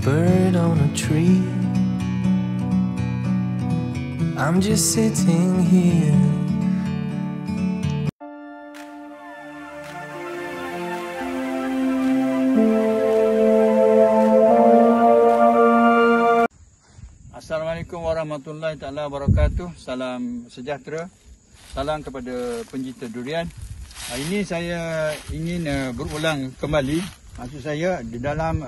bird on a tree. I'm just sitting here. Assalamualaikum warahmatullahi taala wabarakatuh. Salam sejahtera. Salam kepada pencinta durian. Hari ini saya ingin berulang kembali. Maksud saya di dalam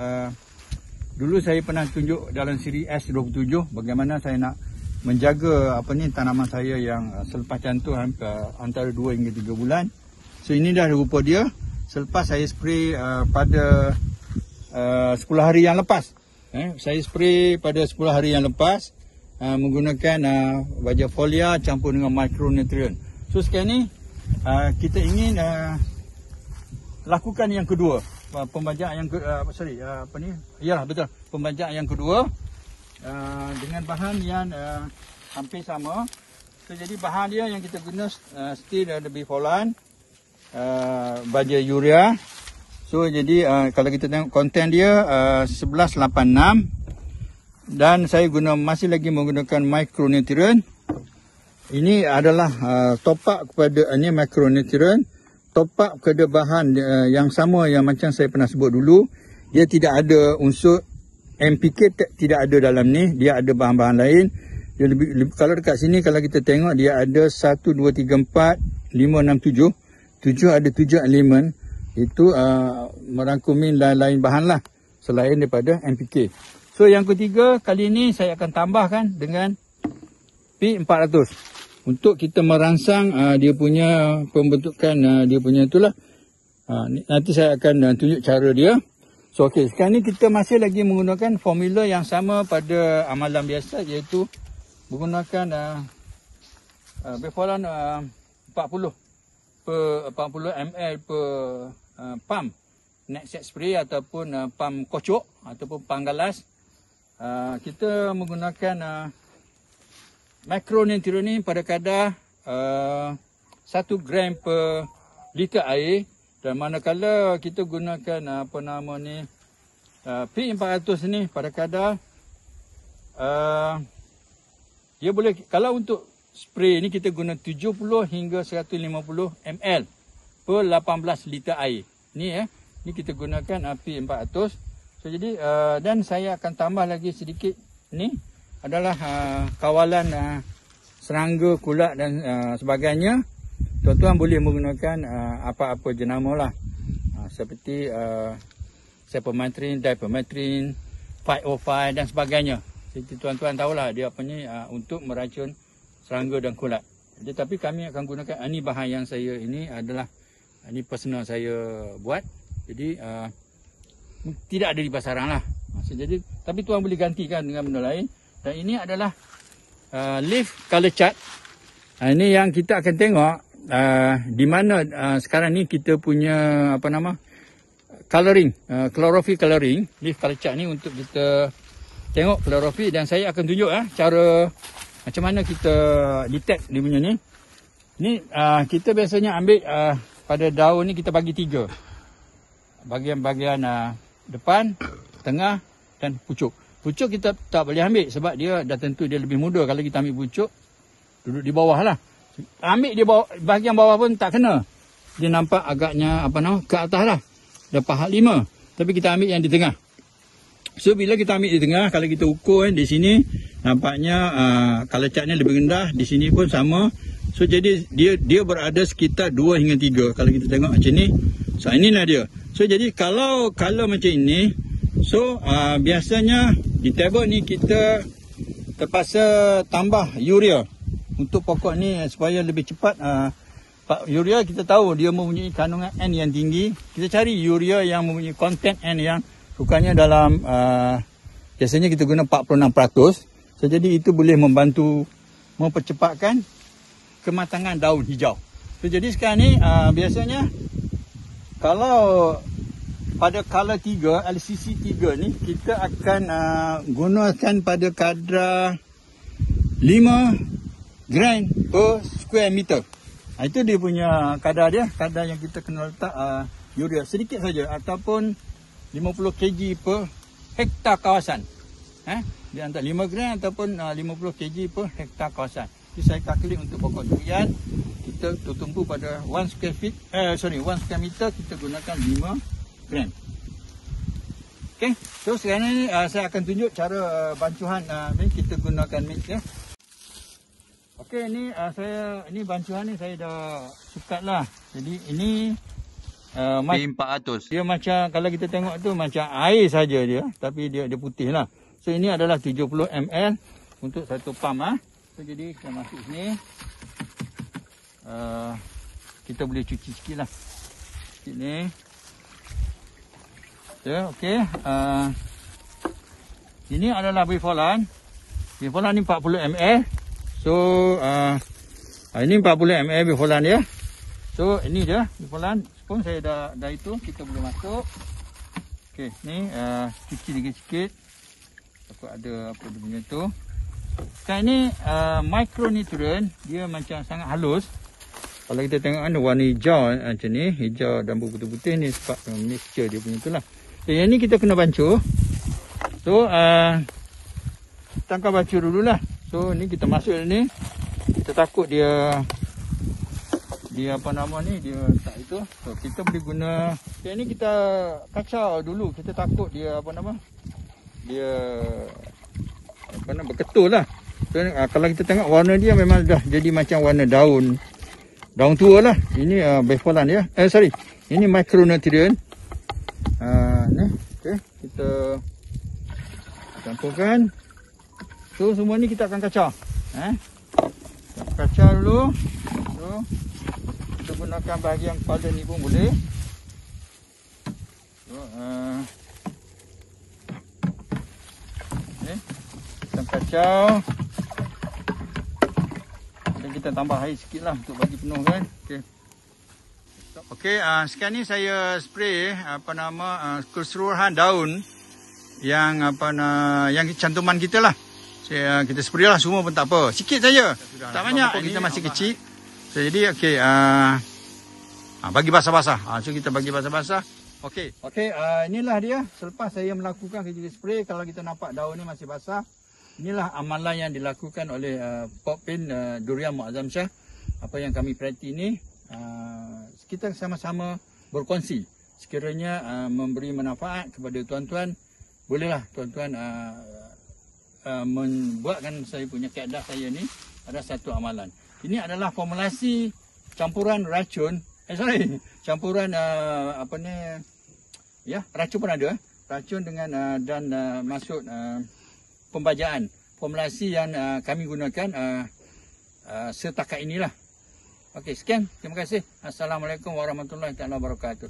dulu saya pernah tunjuk dalam siri S27 bagaimana saya nak menjaga tanaman saya yang selepas cantuk antara 2 hingga 3 bulan. So ini dah rupa dia selepas saya spray pada 10 hari yang lepas. Saya spray pada 10 hari yang lepas menggunakan baja folia campur dengan micronutrient. So sekarang ni kita ingin lakukan yang kedua, pembajak yang pembajak yang kedua dengan bahan yang hampir sama. So, jadi bahan dia yang kita guna still lebih folan, baja urea. So jadi kalau kita tengok konten dia 1186 dan saya masih lagi menggunakan micronutrient. Ini adalah top up kepada ini micronutrient, top up kepada bahan yang sama yang macam saya pernah sebut dulu. Dia tidak ada unsur NPK, tidak ada dalam ni, dia ada bahan-bahan lain. Dia lebih kalau dekat sini kalau kita tengok dia ada 1 2 3 4 5 6 7. 7 ada 7 elemen. Itu merangkumi lain-lain bahan lah selain daripada NPK. So yang ketiga kali ini saya akan tambahkan dengan P400 untuk kita merangsang dia punya pembentukan dia punya itulah. Nanti saya akan tunjuk cara dia. So okey, sekarang ni kita masih lagi menggunakan formula yang sama pada amalan biasa, iaitu menggunakan befolan 40 ml per pump next set spray ataupun pump kocok ataupun pump galas. Kita menggunakan micronutrient ni pada kadar 1 gram per liter air, dan manakala kita gunakan P400 ni pada kadar dia boleh, kalau untuk spray ni kita guna 70 hingga 150 ml per 18 liter air. Ni ni kita gunakan P400. So jadi dan saya akan tambah lagi sedikit, ni adalah kawalan serangga, kulat dan sebagainya. Tuan-tuan boleh menggunakan apa-apa jenama lah, seperti Cypermethrin, Dipermethrin, 505 dan sebagainya. Jadi tuan-tuan tahulah dia untuk meracun serangga dan kulat. Jadi tapi kami akan gunakan ini bahan yang saya ini adalah ini personal saya buat. Jadi tidak ada di pasaran lah. Jadi tapi tuan boleh gantikan dengan benda lain. Dan ini adalah leaf color chart. Ini yang kita akan tengok di mana sekarang ni kita punya coloring, chlorophyll coloring, leaf color chart ni untuk kita tengok chlorophyll. Dan saya akan tunjuk cara macam mana kita detect dia punya ni. Ni kita biasanya ambil pada daun ni kita bagi 3. Bahagian depan, tengah dan pucuk. Pucuk kita tak boleh ambil sebab dia dah tentu dia lebih muda. Kalau kita ambil pucuk, duduk di bawah lah. Ambil dia bahagian bawah pun tak kena. Dia nampak agaknya ke atas lah. Dah pahat 5. Tapi kita ambil yang di tengah. So bila kita ambil di tengah, kalau kita ukur di sini nampaknya color chartnya lebih rendah. Di sini pun sama. So jadi dia berada sekitar 2 hingga 3. Kalau kita tengok macam ni. So inilah dia. So jadi kalau macam ini, so biasanya di table ni kita terpaksa tambah urea untuk pokok ni supaya lebih cepat. Urea kita tahu dia mempunyai kandungan N yang tinggi. Kita cari urea yang mempunyai konten N yang rupanya dalam biasanya kita guna 46%. So jadi itu boleh membantu mempercepatkan kematangan daun hijau. So jadi sekarang ni biasanya kalau pada color 3, LCC 3 ni kita akan gunakan pada kadar 5 gram per square meter. Itu dia punya kadar dia, kadar yang kita kena letak urea sedikit saja ataupun 50 kg per hektar kawasan. Di antara 5 gram ataupun 50 kg per hektar kawasan. Jadi saya kalkulate untuk pokok durian kita tertumpu pada 1 square meter kita gunakan 5 gram. Okey, so sekarang ni saya akan tunjuk cara bancuhan ni kita gunakan mix ya. Okey, ini bancuhan ni saya dah sukat lah. Jadi ini P400. dia macam kalau kita tengok tu macam air saja dia, tapi dia putih lah. So ini adalah 70 ml untuk satu pump So jadi kita masuk sini. Kita boleh cuci sikit lah. Sikit ni. Ya, okey. Ini adalah bifolan. Bifolan ni 40 ml. So ini 40 ml bifolan ya. So ini dia bifolan. Pun saya dah itu kita boleh masuk. Okey, ni cuci lagi sikit. Takut ada apa dia punya tu. Sekarang ni micronutrient dia macam sangat halus. Kalau kita tengok ada warna hijau macam ni, hijau dan putih-putih ni sebab mixture dia punya tu lah. So, yang ni kita kena bancuh. So tangkap bancuh dululah. So ni kita masuk ni. Kita takut dia apa nama ni, dia tak itu. So kita boleh guna. Yang ni kita kacau dulu. Kita takut dia dia berketul lah. So, kalau kita tengok warna dia memang dah jadi macam warna daun tua lah. Ini bifolan ya. Ini micronutrient. Ni, okay. Kita campurkan. So semua ni kita akan kacau. Kacau dulu. So kita gunakan bahagian kepala ni pun boleh. So, kita kacau. Dan kita tambah air sikit lah untuk bagi penuh kan. Okey, sekarang ni saya spray keseluruhan daun yang yang cantuman kita lah. Kita spray lah semua pun tak apa. Sikit saja. Tak banyak. Kita masih kecil. So, jadi okey, bagi basah-basah. So kita bagi basah-basah. Okey, inilah dia selepas saya melakukan kerja spray. Kalau kita nampak daun ni masih basah, inilah amalan yang dilakukan oleh Pokpen Durian Muazzam Shah. Apa yang kami perhati ni, kita sama-sama berkongsi. Sekiranya memberi manfaat kepada tuan-tuan, bolehlah tuan-tuan membuatkan saya punya kaedah saya ni ada satu amalan. Ini adalah formulasi campuran racun. Campuran racun pun ada. Racun dengan dan masuk pembajaan. Formulasi yang kami gunakan setakat inilah. Okey, sekian. Terima kasih. Assalamualaikum warahmatullahi wabarakatuh.